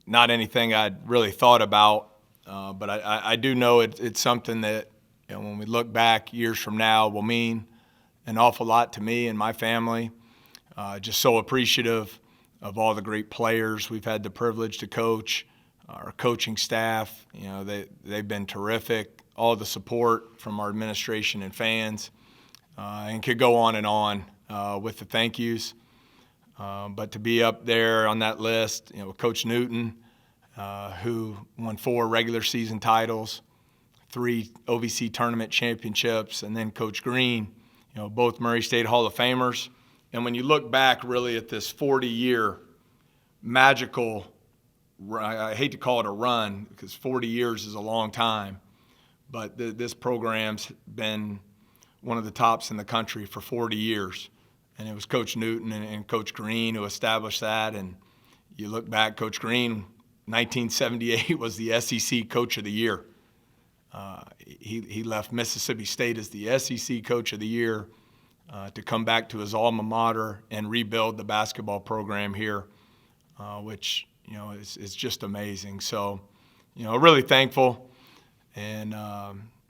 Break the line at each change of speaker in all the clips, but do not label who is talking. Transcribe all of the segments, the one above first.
not anything I'd really thought about, but I do know it's something that, when we look back years from now will mean an awful lot to me and my family. Just so appreciative of all the great players we've had the privilege to coach, our coaching staff. They've been terrific. All the support from our administration and fans, and could go on and on with the thank yous. But to be up there on that list, Coach Newton, who won 4 regular season titles, 3 OVC tournament championships, and then Coach Green, both Murray State Hall of Famers. And when you look back really at this 40-year magical, I hate to call it a run because 40 years is a long time, but this program's been one of the tops in the country for 40 years. And it was Coach Newton and Coach Green who established that. And you look back, Coach Green, 1978 was the SEC Coach of the Year. He left Mississippi State as the SEC Coach of the Year to come back to his alma mater and rebuild the basketball program here, which is just amazing. So, really thankful, and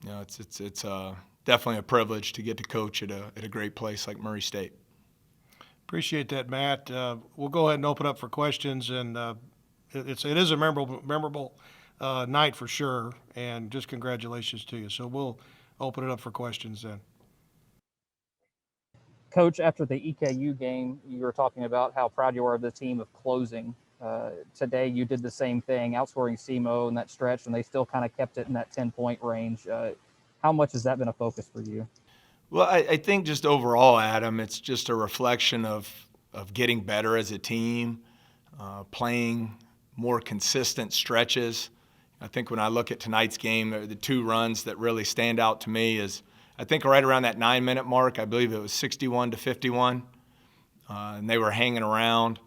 it's definitely a privilege to get to coach at a great place like Murray State.
Appreciate that, Matt. We'll go ahead and open up for questions, and it is a memorable night for sure, and just congratulations to you. So we'll open it up for questions then.
Coach, after the EKU game, you were talking about how proud you are of the team of closing. Today, you did the same thing, outscoring SEMO in that stretch, and they still kind of kept it in that 10-point range. How much has that been a focus for you?
Well, I think just overall, Adam, it's just a reflection of getting better as a team, playing more consistent stretches. I think when I look at tonight's game, the 2 runs that really stand out to me is, I think right around that 9-minute mark, I believe it was 61-51, and they were hanging around.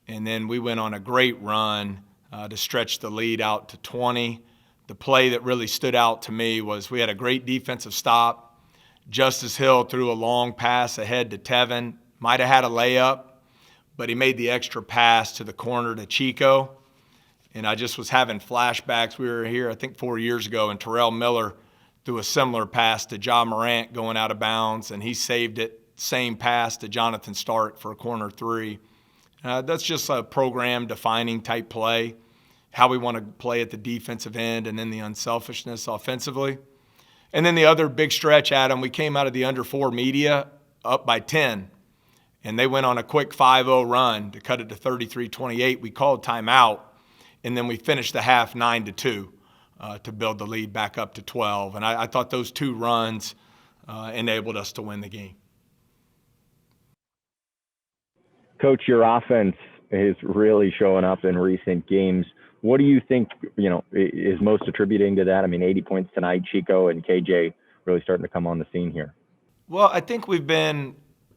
And then we went on a great run to stretch the lead out to 20. The play that really stood out to me was we had a great defensive stop. Justice Hill threw a long pass ahead to Tevin. Might have had a layup, but he made the extra pass to the corner to Chico. And I just was having flashbacks. We were here, I think, 4 years ago, and Terrell Miller threw a similar pass to Ja Morant going out of bounds, and he saved it. Same pass to Jonathan Stark for a corner 3. That's just a program-defining type play, how we want to play at the defensive end, and then the unselfishness offensively. And then the other big stretch, Adam, we came out of the under 4 media up by 10, and they went on a quick 5-0 run to cut it to 33-28. We called timeout, and then we finished the half 9-2 to build the lead back up to 12. And I thought those 2 runs enabled us to win the game.
Coach, your offense is really showing up in recent games. What do you think, is most attributing to that? I mean, 80 points tonight, Chico and KJ really starting to come on the scene here.
Well, I think we've been,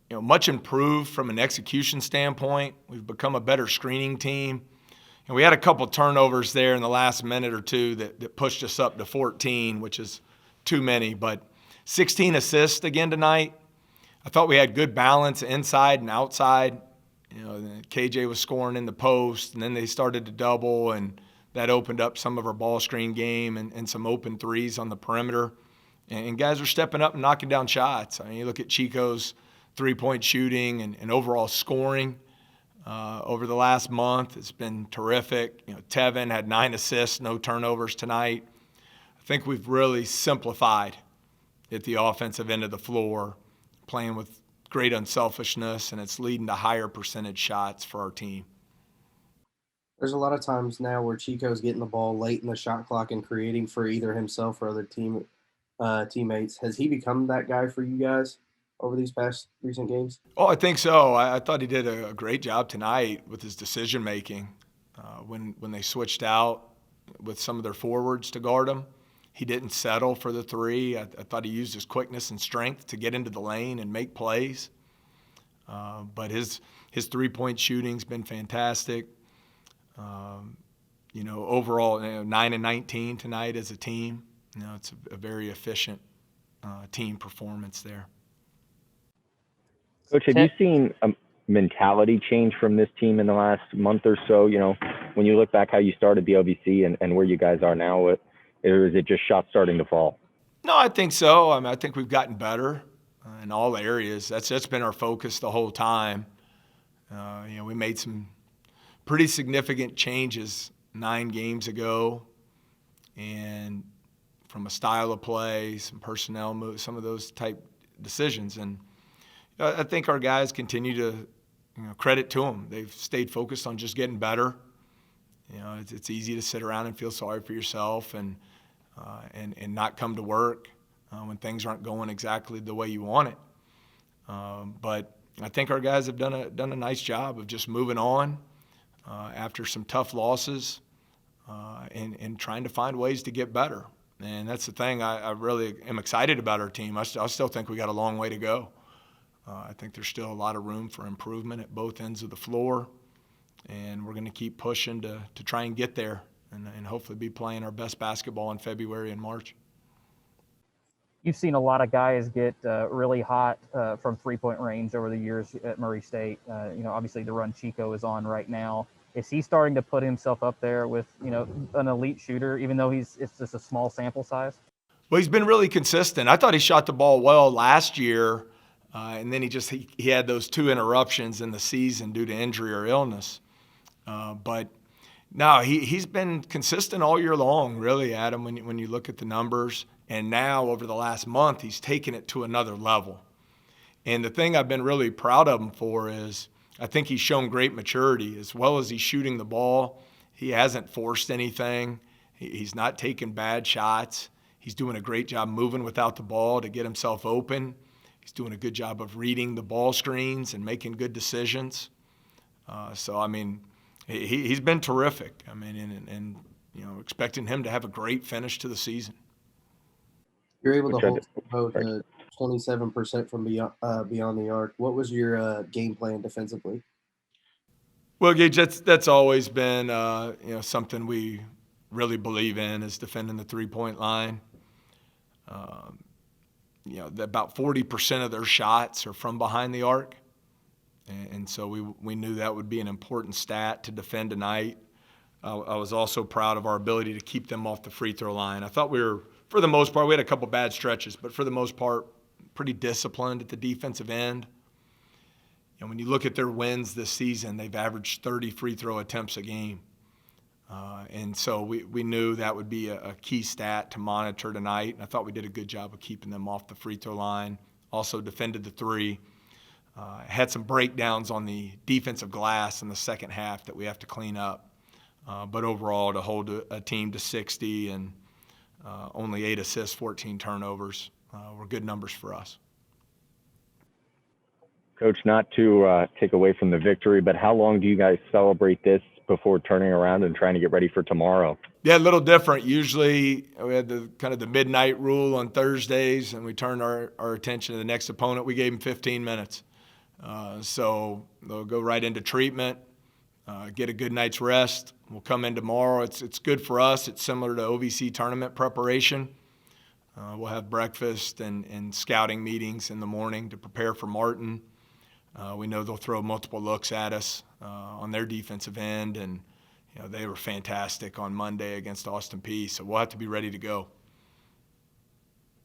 much improved from an execution standpoint. We've become a better screening team. And we had a couple turnovers there in the last minute or 2 that pushed us up to 14, which is too many. But 16 assists again tonight. I thought we had good balance inside and outside. KJ was scoring in the post, and then they started to double, and that opened up some of our ball screen game and some open threes on the perimeter. And guys are stepping up and knocking down shots. I mean, you look at Chico's 3-point shooting and overall scoring over the last month. It's been terrific. Tevin had 9 assists, no turnovers tonight. I think we've really simplified at the offensive end of the floor, playing with great unselfishness, and it's leading to higher percentage shots for our team.
There's a lot of times now where Chico's getting the ball late in the shot clock and creating for either himself or other teammates. Has he become that guy for you guys over these past recent games?
Oh, I think so. I thought he did a great job tonight with his decision making. When they switched out with some of their forwards to guard him, he didn't settle for the 3. I thought he used his quickness and strength to get into the lane and make plays. But his 3-point shooting's been fantastic. Overall, 9 and 19 tonight as a team. It's a very efficient team performance there.
Coach, have you seen a mentality change from this team in the last month or so? when you look back how you started the OVC and where you guys are now, or is it just shots starting to fall?
No, I think so. I mean, I think we've gotten better in all areas. That's been our focus the whole time. We made some pretty significant changes 9 games ago, and from a style of play, some personnel moves, some of those type decisions. And I think our guys continue to, credit to them. They've stayed focused on just getting better. It's easy to sit around and feel sorry for yourself and not come to work when things aren't going exactly the way you want it. But I think our guys have done a nice job of just moving on after some tough losses and trying to find ways to get better. And that's the thing I really am excited about our team. I still think we got a long way to go. I think there's still a lot of room for improvement at both ends of the floor, and we're going to keep pushing to try and get there and hopefully be playing our best basketball in February and March.
You've seen a lot of guys get really hot from three-point range over the years at Murray State. Obviously the run Chico is on right now. Is he starting to put himself up there with, an elite shooter, even though it's just a small sample size?
Well, he's been really consistent. I thought he shot the ball well last year, and then he had those 2 interruptions in the season due to injury or illness. But no, he's been consistent all year long, really, Adam, when you look at the numbers. And now, over the last month, he's taken it to another level. And the thing I've been really proud of him for is I think he's shown great maturity. As well as he's shooting the ball, he hasn't forced anything. He's not taking bad shots. He's doing a great job moving without the ball to get himself open. He's doing a good job of reading the ball screens and making good decisions. He's been terrific. And expecting him to have a great finish to the season.
You're able to hold the 27% from beyond the arc. What was your game plan defensively?
Well, Gage, that's always been something we really believe in, is defending the three-point line. About 40% of their shots are from behind the arc. And so we knew that would be an important stat to defend tonight. I was also proud of our ability to keep them off the free throw line. I thought we were, for the most part, we had a couple bad stretches, but for the most part, pretty disciplined at the defensive end. And when you look at their wins this season, they've averaged 30 free throw attempts a game. And so we knew that would be a key stat to monitor tonight. And I thought we did a good job of keeping them off the free throw line. Also defended the three. Had some breakdowns on the defensive glass in the second half that we have to clean up. But overall, to hold a team to 60 and only 8 assists, 14 turnovers were good numbers for us.
Coach, not to take away from the victory, but how long do you guys celebrate this before turning around and trying to get ready for tomorrow?
Yeah, a little different. Usually we had the midnight rule on Thursdays, and we turned our attention to the next opponent. We gave them 15 minutes. So they'll go right into treatment, get a good night's rest. We'll come in tomorrow. It's good for us. It's similar to OVC tournament preparation. We'll have breakfast and scouting meetings in the morning to prepare for Martin. We know they'll throw multiple looks at us on their defensive end, and they were fantastic on Monday against Austin Peay. So we'll have to be ready to go.